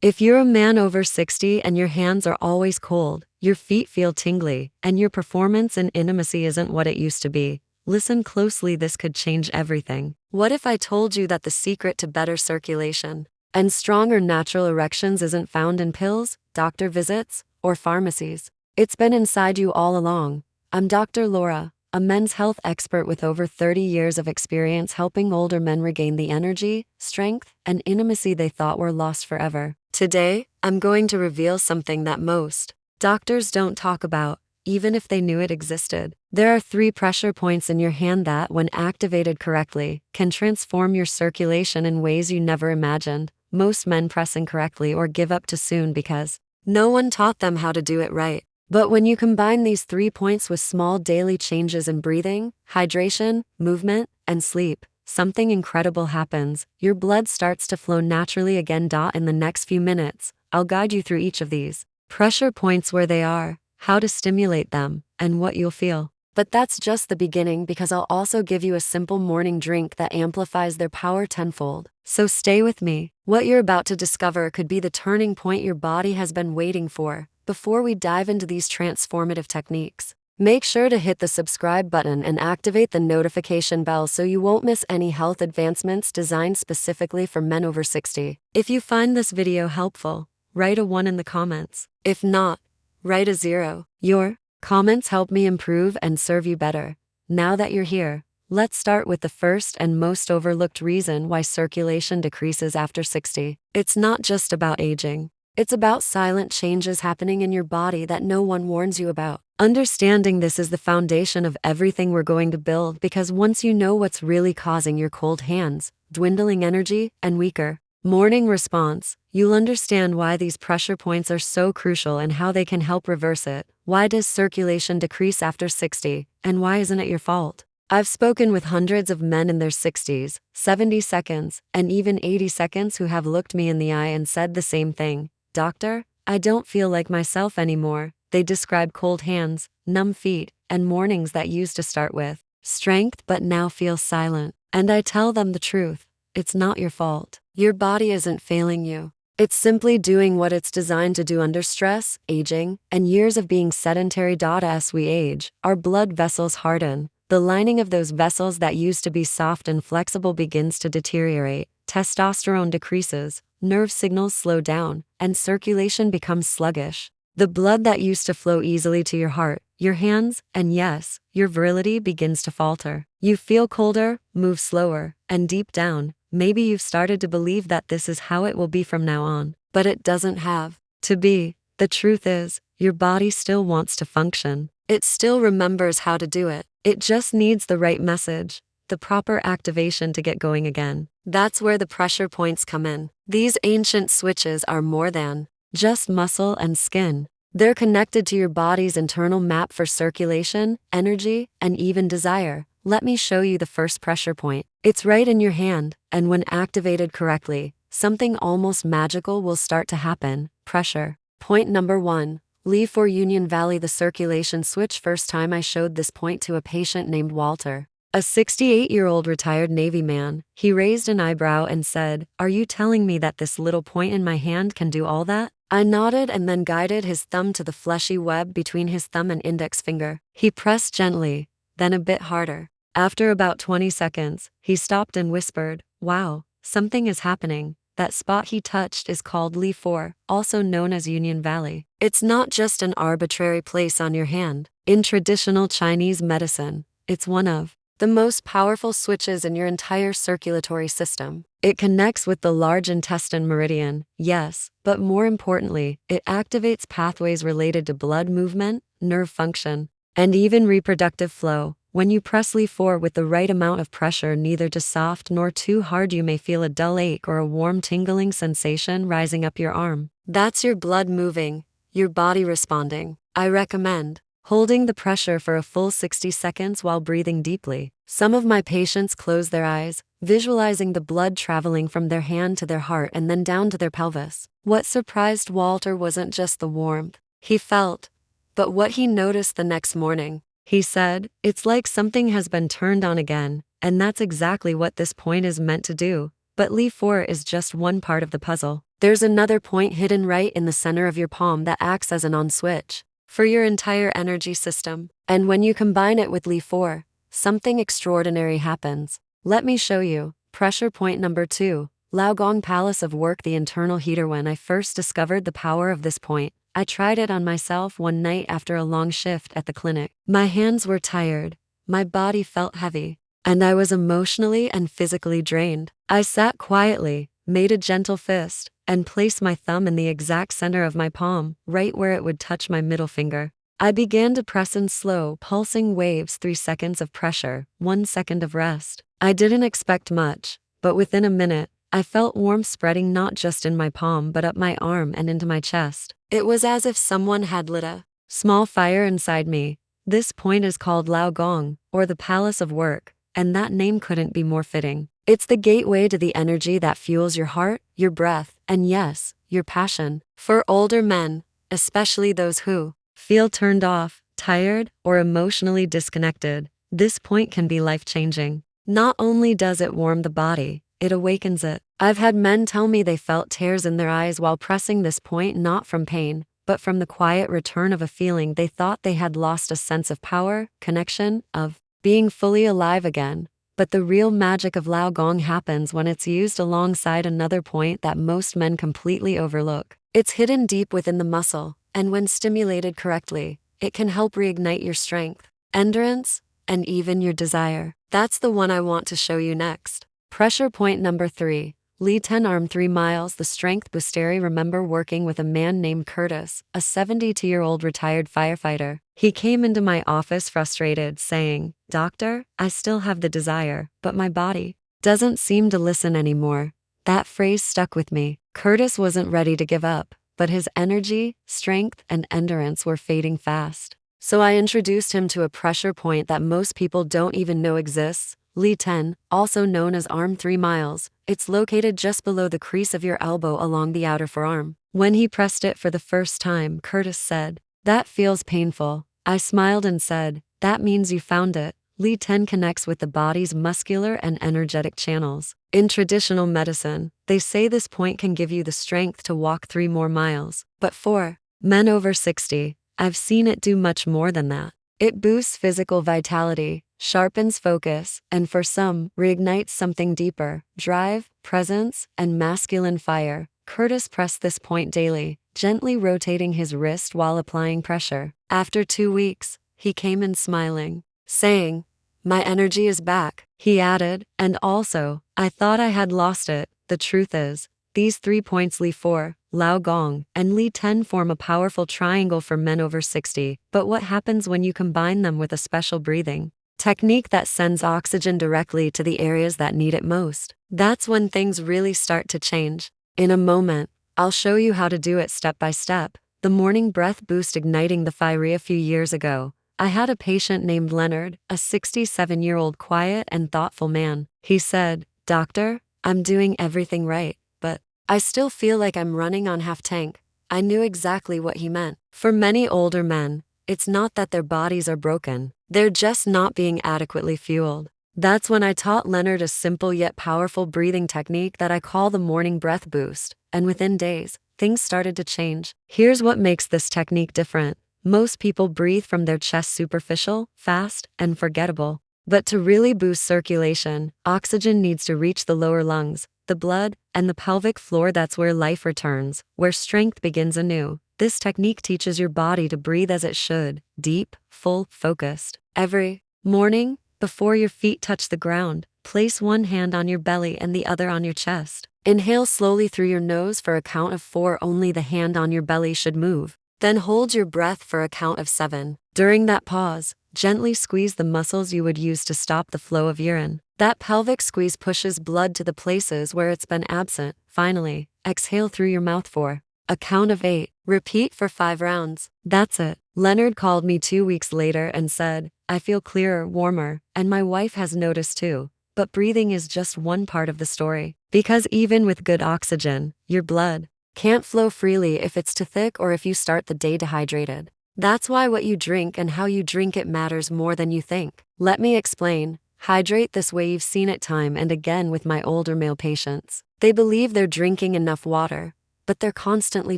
If you're a man over 60 and your hands are always cold, your feet feel tingly, and your performance in intimacy isn't what it used to be, listen closely, this could change everything. What if I told you that the secret to better circulation and stronger natural erections isn't found in pills, doctor visits, or pharmacies? It's been inside you all along. I'm Dr. Laura, a men's health expert with over 30 years of experience helping older men regain the energy, strength, and intimacy they thought were lost forever. Today, I'm going to reveal something that most doctors don't talk about, even if they knew it existed. There are 3 pressure points in your hand that, when activated correctly, can transform your circulation in ways you never imagined. Most men press incorrectly or give up too soon because no one taught them how to do it right. But when you combine these 3 points with small daily changes in breathing, hydration, movement, and sleep, something incredible happens. Your blood starts to flow naturally again. In the next few minutes, I'll guide you through each of these pressure points, where they are, how to stimulate them, and what you'll feel. But that's just the beginning, because I'll also give you a simple morning drink that amplifies their power tenfold. So stay with me. What you're about to discover could be the turning point your body has been waiting for. Before we dive into these transformative techniques, make sure to hit the subscribe button and activate the notification bell so you won't miss any health advancements designed specifically for men over 60. If you find this video helpful, write a 1 in the comments. If not, write a 0. Your comments help me improve and serve you better. Now that you're here, let's start with the first and most overlooked reason why circulation decreases after 60. It's not just about aging. It's about silent changes happening in your body that no one warns you about. Understanding this is the foundation of everything we're going to build, because once you know what's really causing your cold hands, dwindling energy, and weaker morning response, you'll understand why these pressure points are so crucial and how they can help reverse it. Why does circulation decrease after 60, and why isn't it your fault? I've spoken with hundreds of men in their 60s, 70 seconds, and even 80 seconds who have looked me in the eye and said the same thing. Doctor, I don't feel like myself anymore. They describe cold hands, numb feet, and mornings that used to start with strength but now feel silent. And I tell them the truth. It's not your fault. Your body isn't failing you. It's simply doing what it's designed to do under stress, aging, and years of being sedentary. As we age, our blood vessels harden. The lining of those vessels that used to be soft and flexible begins to deteriorate. Testosterone decreases, nerve signals slow down, and circulation becomes sluggish. The blood that used to flow easily to your heart, your hands, and yes, your virility begins to falter. You feel colder, move slower, and deep down, maybe you've started to believe that this is how it will be from now on. But it doesn't have to be. The truth is, your body still wants to function. It still remembers how to do it. It just needs the right message, the proper activation to get going again. That's where the pressure points come in. These ancient switches are more than just muscle and skin. They're connected to your body's internal map for circulation, energy, and even desire. Let me show you the first pressure point. It's right in your hand, and when activated correctly, something almost magical will start to happen. Pressure. Point number 1. Li4 Union Valley, the circulation switch. First time I showed this point to a patient named Walter, a 68-year-old retired Navy man. He raised an eyebrow and said, "Are you telling me that this little point in my hand can do all that?" I nodded and then guided his thumb to the fleshy web between his thumb and index finger. He pressed gently, then a bit harder. After about 20 seconds, he stopped and whispered, "Wow, something is happening." That spot he touched is called Li4, also known as Union Valley. It's not just an arbitrary place on your hand. In traditional Chinese medicine, it's one of the most powerful switches in your entire circulatory system. It connects with the large intestine meridian, yes, but more importantly, it activates pathways related to blood movement, nerve function, and even reproductive flow. When you press Li4 with the right amount of pressure, neither too soft nor too hard, you may feel a dull ache or a warm tingling sensation rising up your arm. That's your blood moving, your body responding. I recommend holding the pressure for a full 60 seconds while breathing deeply. Some of my patients close their eyes, visualizing the blood traveling from their hand to their heart and then down to their pelvis. What surprised Walter wasn't just the warmth he felt, but what he noticed the next morning. He said, "It's like something has been turned on again," and that's exactly what this point is meant to do. But Li4 is just one part of the puzzle. There's another point hidden right in the center of your palm that acts as an on switch for your entire energy system. And when you combine it with Li4, something extraordinary happens. Let me show you. Pressure point number 2. Laogong Palace of Work, the internal heater. When I first discovered the power of this point, I tried it on myself one night after a long shift at the clinic. My hands were tired, my body felt heavy, and I was emotionally and physically drained. I sat quietly, made a gentle fist, and placed my thumb in the exact center of my palm, right where it would touch my middle finger. I began to press in slow, pulsing waves, 3 seconds of pressure, 1 second of rest. I didn't expect much, but within a minute, I felt warmth spreading not just in my palm but up my arm and into my chest. It was as if someone had lit a small fire inside me. This point is called Laogong, or the Palace of Work, and that name couldn't be more fitting. It's the gateway to the energy that fuels your heart, your breath, and yes, your passion. For older men, especially those who feel turned off, tired, or emotionally disconnected, this point can be life-changing. Not only does it warm the body, it awakens it. I've had men tell me they felt tears in their eyes while pressing this point, not from pain, but from the quiet return of a feeling they thought they had lost, a sense of power, connection, of being fully alive again. But the real magic of Laogong happens when it's used alongside another point that most men completely overlook. It's hidden deep within the muscle, and when stimulated correctly, it can help reignite your strength, endurance, and even your desire. That's the one I want to show you next. Pressure point number 3. Li 10 arm 3 miles, the strength booster. Remember working with a man named Curtis, a 72-year-old retired firefighter. He came into my office frustrated, saying, "Doctor, I still have the desire, but my body doesn't seem to listen anymore." That phrase stuck with me. Curtis wasn't ready to give up, but his energy, strength, and endurance were fading fast. So I introduced him to a pressure point that most people don't even know exists. Li 10, also known as arm 3 miles, it's located just below the crease of your elbow along the outer forearm. When he pressed it for the first time, Curtis said, "That feels painful." I smiled and said, "That means you found it." Li 10 connects with the body's muscular and energetic channels. In traditional medicine, they say this point can give you the strength to walk 3 more miles. But for men over 60, I've seen it do much more than that. It boosts physical vitality, sharpens focus, and for some, reignites something deeper: drive, presence, and masculine fire. Curtis pressed this point daily, gently rotating his wrist while applying pressure. After 2 weeks, he came in smiling, saying, "My energy is back." He added, "And also, I thought I had lost it." The truth is, these 3 points, Li 4, Laogong, and Li 10, form a powerful triangle for men over 60. But what happens when you combine them with a special breathing technique that sends oxygen directly to the areas that need it most? That's when things really start to change. In a moment, I'll show you how to do it step by step. The morning breath boost, igniting the fire. A few years ago, I had a patient named Leonard, a 67-year-old quiet and thoughtful man. He said, "Doctor, I'm doing everything right, but I still feel like I'm running on half tank." I knew exactly what he meant. For many older men, it's not that their bodies are broken, they're just not being adequately fueled. That's when I taught Leonard a simple yet powerful breathing technique that I call the morning breath boost, and within days, things started to change. Here's what makes this technique different. Most people breathe from their chest, superficial, fast, and forgettable. But to really boost circulation, oxygen needs to reach the lower lungs, the blood, and the pelvic floor. That's where life returns, where strength begins anew. This technique teaches your body to breathe as it should, deep, full, focused. Every morning, before your feet touch the ground, place one hand on your belly and the other on your chest. Inhale slowly through your nose for a count of 4. Only the hand on your belly should move. Then hold your breath for a count of 7. During that pause, gently squeeze the muscles you would use to stop the flow of urine. That pelvic squeeze pushes blood to the places where it's been absent. Finally, exhale through your mouth for a count of 8. Repeat for 5 rounds. That's it. Leonard called me 2 weeks later and said, "I feel clearer, warmer, and my wife has noticed too." But breathing is just one part of the story. Because even with good oxygen, your blood can't flow freely if it's too thick or if you start the day dehydrated. That's why what you drink and how you drink it matters more than you think. Let me explain. Hydrate this way. You've seen it time and again with my older male patients. They believe they're drinking enough water, but they're constantly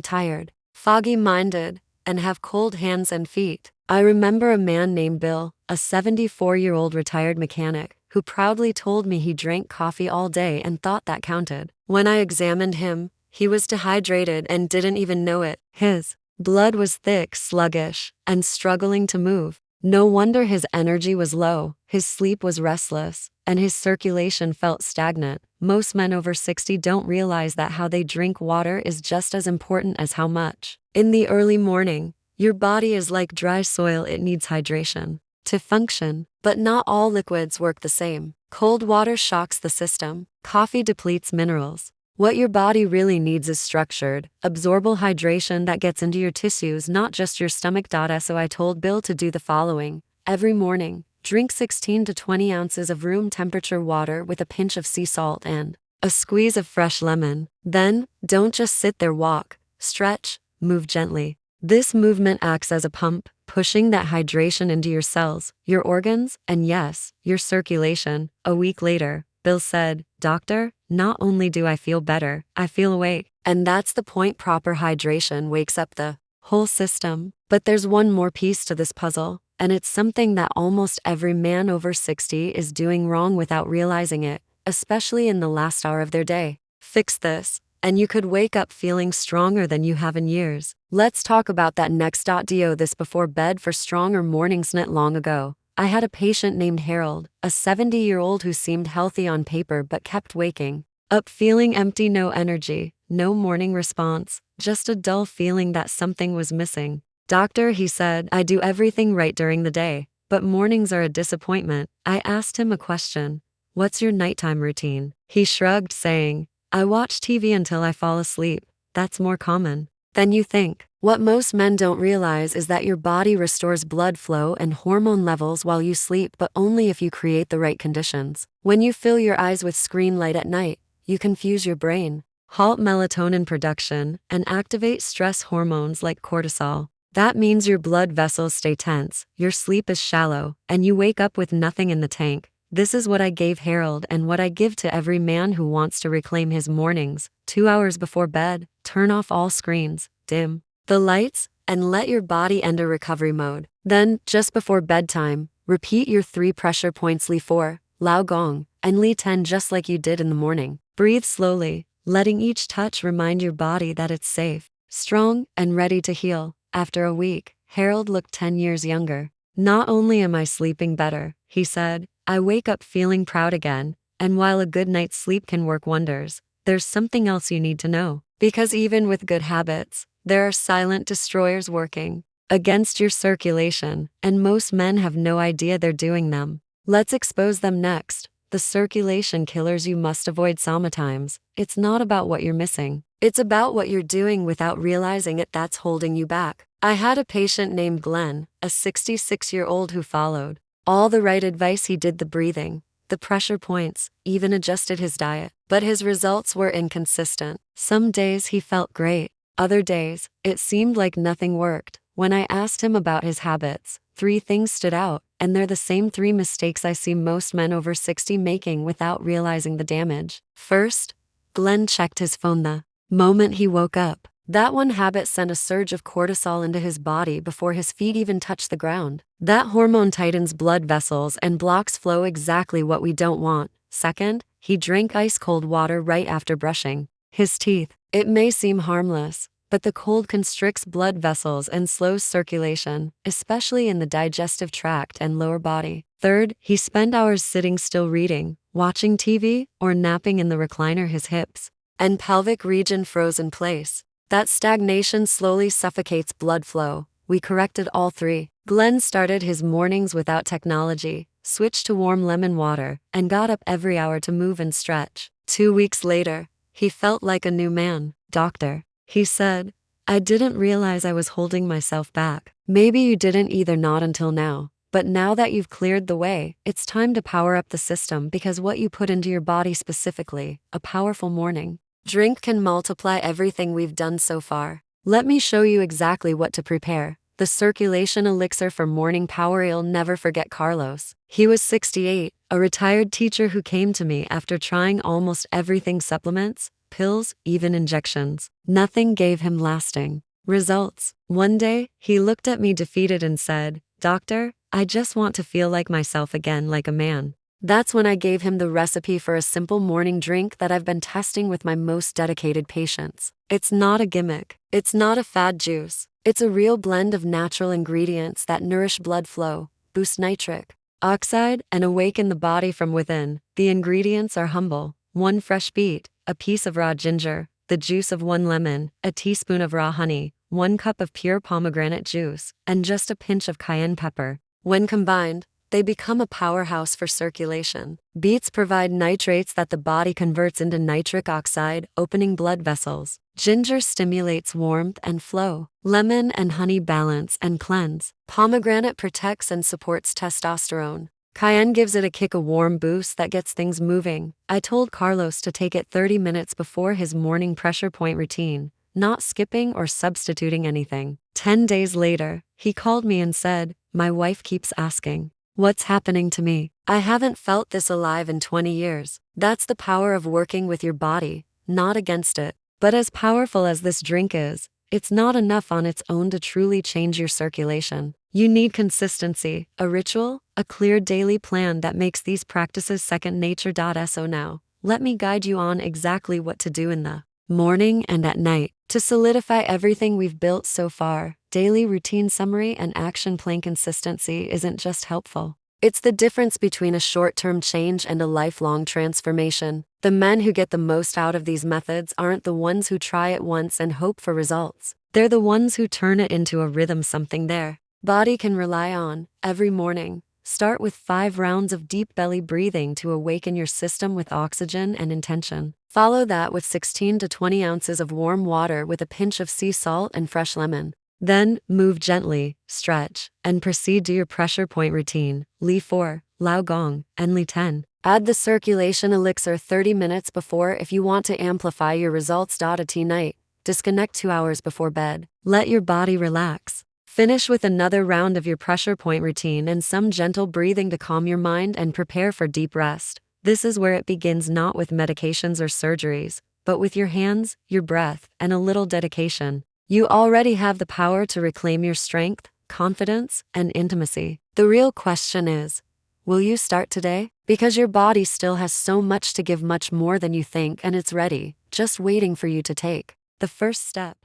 tired, foggy-minded, and have cold hands and feet. I remember a man named Bill, a 74-year-old retired mechanic, who proudly told me he drank coffee all day and thought that counted. When I examined him, he was dehydrated and didn't even know it. His blood was thick, sluggish, and struggling to move. No wonder his energy was low, his sleep was restless, and his circulation felt stagnant. Most men over 60 don't realize that how they drink water is just as important as how much. In the early morning, your body is like dry soil, it needs hydration to function. But not all liquids work the same. Cold water shocks the system. Coffee depletes minerals. What your body really needs is structured, absorbable hydration that gets into your tissues, not just your stomach. So I told Bill to do the following. Every morning, drink 16 to 20 ounces of room temperature water with a pinch of sea salt and a squeeze of fresh lemon. Then, don't just sit there, walk, stretch, move gently. This movement acts as a pump, pushing that hydration into your cells, your organs, and yes, your circulation. A week later, Bill said, "Doctor, not only do I feel better, I feel awake." And that's the point. Proper hydration wakes up the whole system. But there's one more piece to this puzzle, and it's something that almost every man over 60 is doing wrong without realizing it, especially in the last hour of their day. Fix this, and you could wake up feeling stronger than you have in years. Let's talk about that next. Do this before bed for stronger mornings. Not long ago, I had a patient named Harold, a 70-year-old who seemed healthy on paper but kept waking up feeling empty, no energy, no morning response, just a dull feeling that something was missing. "Doctor," he said, "I do everything right during the day, but mornings are a disappointment." I asked him a question. "What's your nighttime routine?" He shrugged, saying, "I watch TV until I fall asleep. That's more common than you think." What most men don't realize is that your body restores blood flow and hormone levels while you sleep, but only if you create the right conditions. When you fill your eyes with screen light at night, you confuse your brain, halt melatonin production, and activate stress hormones like cortisol. That means your blood vessels stay tense, your sleep is shallow, and you wake up with nothing in the tank. This is what I gave Harold and what I give to every man who wants to reclaim his mornings. 2 hours before bed, turn off all screens, dim the lights, and let your body enter recovery mode. Then, just before bedtime, repeat your 3 pressure points: Li 4, Lao Gong, and Li 10, just like you did in the morning. Breathe slowly, letting each touch remind your body that it's safe, strong, and ready to heal. After a week, Harold looked 10 years younger. "Not only am I sleeping better," he said, "I wake up feeling proud again." And while a good night's sleep can work wonders, there's something else you need to know. Because even with good habits, there are silent destroyers working against your circulation, and most men have no idea they're doing them. Let's expose them next. The circulation killers you must avoid. Sometimes, it's not about what you're missing. It's about what you're doing without realizing it that's holding you back. I had a patient named Glenn, a 66-year-old who followed all the right advice. He did the breathing, the pressure points, even adjusted his diet. But his results were inconsistent. Some days he felt great. Other days, it seemed like nothing worked. When I asked him about his habits, 3 things stood out, and they're the same 3 mistakes I see most men over 60 making without realizing the damage. First, Glenn checked his phone the moment he woke up. That one habit sent a surge of cortisol into his body before his feet even touched the ground. That hormone tightens blood vessels and blocks flow, exactly what we don't want. Second, he drank ice-cold water right after brushing his teeth. It may seem harmless, but the cold constricts blood vessels and slows circulation, especially in the digestive tract and lower body. Third, he spent hours sitting still, reading, watching TV, or napping in the recliner. His hips and pelvic region froze in place. That stagnation slowly suffocates blood flow. We corrected all 3. Glenn started his mornings without technology, switched to warm lemon water, and got up every hour to move and stretch. 2 weeks later, he felt like a new man. "Doctor," he said, "I didn't realize I was holding myself back." Maybe you didn't either, not until now. But now that you've cleared the way, it's time to power up the system, because what you put into your body, specifically a powerful morning drink, can multiply everything we've done so far. Let me show you exactly what to prepare. The circulation elixir for morning power. You'll never forget Carlos. He was 68, a retired teacher who came to me after trying almost everything: supplements, pills, even injections. Nothing gave him lasting results. One day, he looked at me defeated and said, "Doctor, I just want to feel like myself again, like a man." That's when I gave him the recipe for a simple morning drink that I've been testing with my most dedicated patients. It's not a gimmick. It's not a fad juice. It's a real blend of natural ingredients that nourish blood flow, boost nitric oxide, and awaken the body from within. The ingredients are humble: 1 fresh beet, a piece of raw ginger, the juice of 1 lemon, a teaspoon of raw honey, 1 cup of pure pomegranate juice, and just a pinch of cayenne pepper. When combined, they become a powerhouse for circulation. Beets provide nitrates that the body converts into nitric oxide, opening blood vessels. Ginger stimulates warmth and flow. Lemon and honey balance and cleanse. Pomegranate protects and supports testosterone. Cayenne gives it a kick, a warm boost that gets things moving. I told Carlos to take it 30 minutes before his morning pressure point routine, not skipping or substituting anything. 10 days later, he called me and said, "My wife keeps asking, what's happening to me? I haven't felt this alive in 20 years. That's the power of working with your body, not against it. But as powerful as this drink is, it's not enough on its own to truly change your circulation. You need consistency, a ritual, a clear daily plan that makes these practices second nature. So now, let me guide you on exactly what to do in the morning and at night to solidify everything we've built so far. Daily routine summary and action plan. Consistency isn't just helpful. It's the difference between a short-term change and a lifelong transformation. The men who get the most out of these methods aren't the ones who try it once and hope for results. They're the ones who turn it into a rhythm, something their body can rely on every morning. Start with 5 rounds of deep belly breathing to awaken your system with oxygen and intention. Follow that with 16 to 20 ounces of warm water with a pinch of sea salt and fresh lemon. Then, move gently, stretch, and proceed to your pressure point routine, Li 4, Lao Gong, and Li 10. Add the circulation elixir 30 minutes before if you want to amplify your results. At night, disconnect 2 hours before bed. Let your body relax. Finish with another round of your pressure point routine and some gentle breathing to calm your mind and prepare for deep rest. This is where it begins, not with medications or surgeries, but with your hands, your breath, and a little dedication. You already have the power to reclaim your strength, confidence, and intimacy. The real question is, will you start today? Because your body still has so much to give, much more than you think, and it's ready, just waiting for you to take the first step.